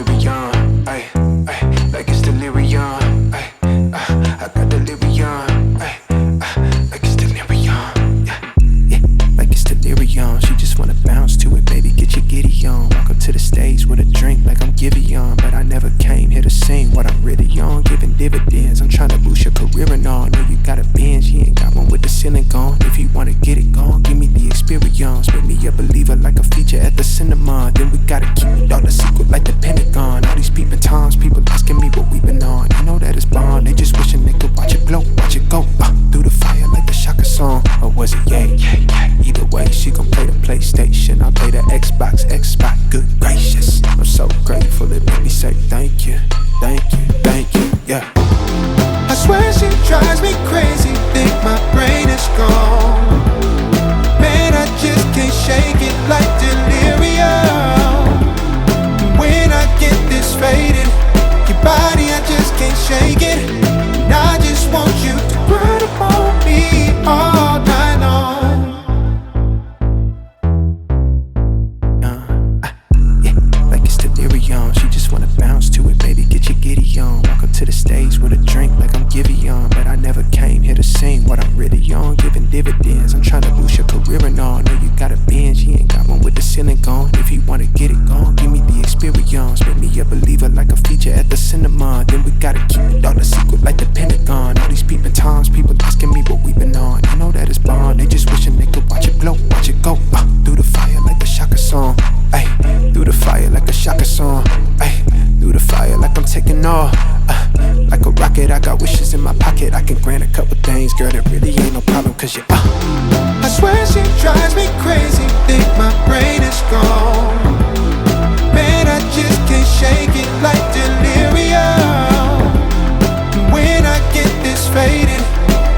delirium, ay, ay, like it's delirium, ay, I got delirium, ay, like it's delirium, yeah, yeah, like it's delirium. She just wanna bounce to it, baby, get your giddy on. Walk up to the stage with a drink like I'm Giveon, but I never came here to sing what I'm really on, giving dividends. I'm trying to boost your career and all. Know you got a binge, you ain't got one with the ceiling gone. If you wanna get it gone, give me the experience. Make me a believer like a feature at the cinema. Then we gotta keep it all a secret like the Pentagon. All these peeping times, people asking me what we been on. You know that it's bond, they just wishing they could watch it glow, watch it go through the fire like the Shaka song. Or was it yeah, yeah, yeah? Either way, she gon' play the PlayStation, I play the Xbox, good gracious. I'm so grateful, it made me say thank you, thank you, thank you, yeah. I swear she drives me crazy, think my brain is gone. Man, I just can't shake it like delirium. When I get this faded, your body, I just can't shake it. And I just want you to run up on me all night long. Yeah, like it's delirium. She just wanna bounce to it, baby, get your giddy on. Walk up to the stage with a drink like I'm Giveon, but I never came here to sing what I'm really on, giving dividends. I'm trying to boost your career and all. Know you got a binge, you ain't got one with the ceiling gone. If you wanna get it gone, give me the experience. Make me a believer like a feature at the cinema. Then we gotta keep it all a secret like the Pentagon. All these peeping times, people asking me what we been on. You know that it's bond, they just wishing they could watch it glow, watch it go through the fire like the Shaka song. Ay, through the fire like a Shaka song. Ay, through the fire like I'm taking off. Like a rocket, I got wishes in my pocket. I can grant a couple things, girl, that really ain't no problem, cause you I swear she drives me crazy, think my brain is gone. Man, I just can't shake it like delirium. When I get this faded,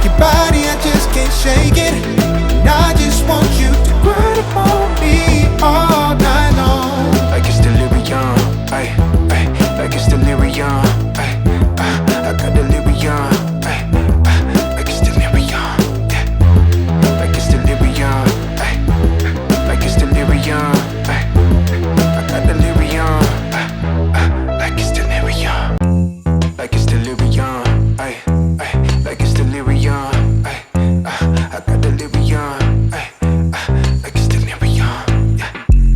your body, I just can't shake it. And I just want you to grind upon me all night long. like it's delirium, ay, ay, like it's delirium, ay, I got delirium, ay, like it's delirium, yeah, like it's delirium, ay, like it's delirium, ay, I got delirium, like it's delirium, like it's delirium, ay, ay, like it's delirium, ay, I got delirium, ay, like it's delirium, yeah,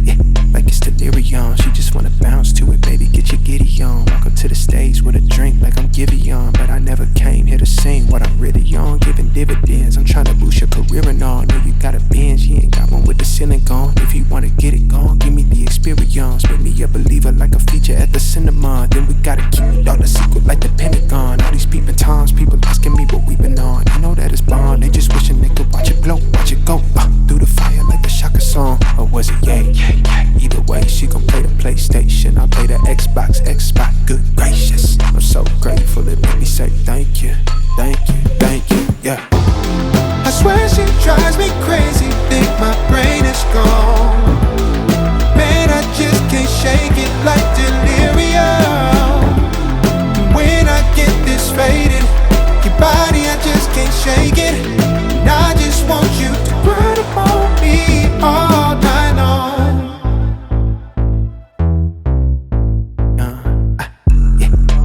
yeah, like it's delirium. She just wanna bounce to it, baby, get your giddy on. Walk up to the stage with a drink like I'm Giveon, but I never came here to sing what I'm really on, giving dividends. I'm trying to boost your career and all. Know you got a binge, you ain't got one with the ceiling gone. If you wanna get it gone, give me the experience. Make me a believer like a feature at the cinema. Then we gotta keep it all a secret like the Pentagon. All these peeping times, people asking me what we been on. You know that it's bond, they just wishing they could watch it glow, watch it go through the fire like the Shaka song. Or was it yeah, yeah, yeah? Either way, she gon' play the PlayStation, I play the Xbox, good gracious. I'm so grateful, it made me say thank you, thank you, thank you, yeah. I swear she drives me crazy, think my brain is gone. Man, I just can't shake it like delirium. When I get this faded, your body, I just can't shake it. And I just want you to grind upon me all night long.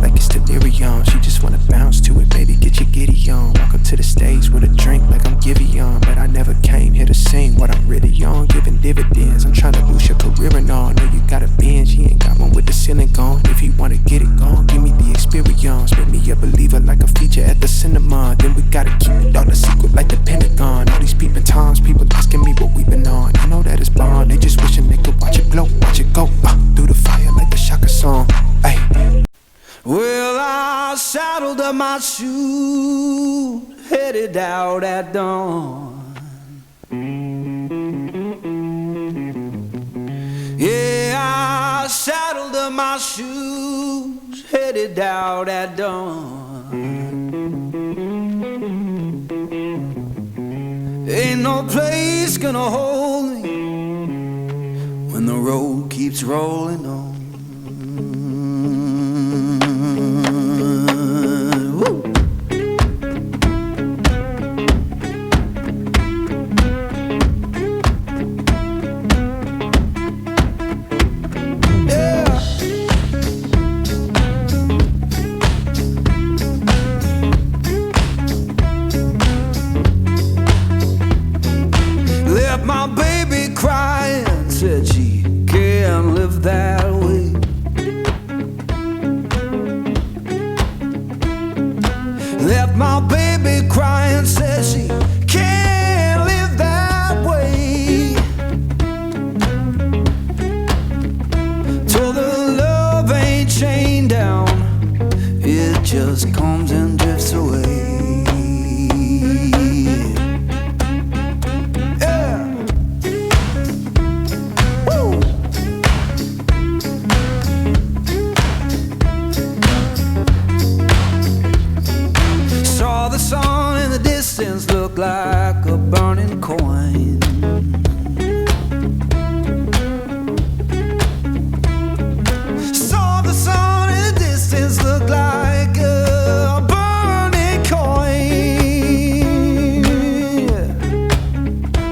Like it's delirium. She just wanna bounce to it, baby, get your giddy on. Walk up to the stage with a drink like I'm Giveon, but I never came here to sing what I'm really on, giving dividends. I'm trying to boost your career and all. Know you got a binge, you ain't got one with the ceiling gone. If you wanna get it gone, give me the experience. Make me a believer like a feature at the cinema. Then we gotta keep it all a secret like the Pentagon. All these peeping times, people asking me what we been on. You know that it's bond, they just wishing they could watch it glow, watch it go through the fire like the Shaka song. Ay. Well, I saddled up my shoes, headed out at dawn. Yeah, I saddled up my shoes, headed out at dawn. Ain't no place gonna hold me when the road keeps rolling on. live that way. Left my baby crying, said she can't live that way. Told her love ain't chained down, it just comes and drifts away. Look like a burning coin. Saw the sun in the distance, look like a burning coin.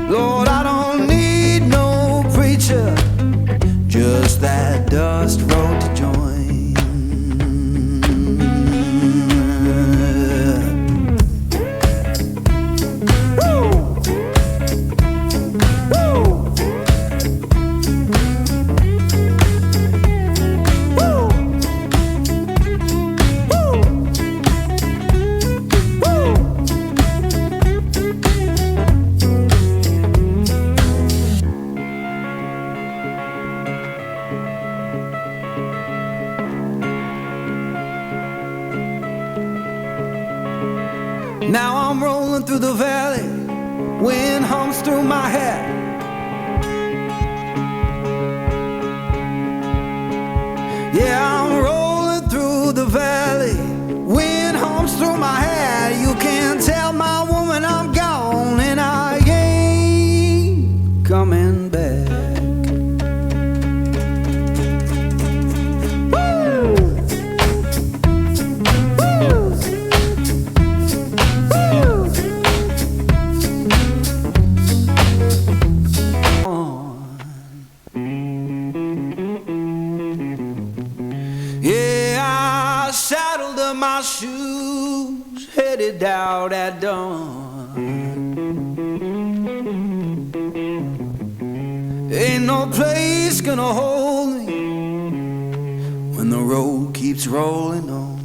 Lord, I don't need no preacher, just that dust road to join. Now I'm rolling through the valley, wind hums through my hair. Yeah, I'm rolling through the valley, wind hums through my hair. You can tell my woman I'm gone and I ain't coming back. Yeah, I saddled up my shoes, headed out at dawn. Ain't no place gonna hold me when the road keeps rolling on.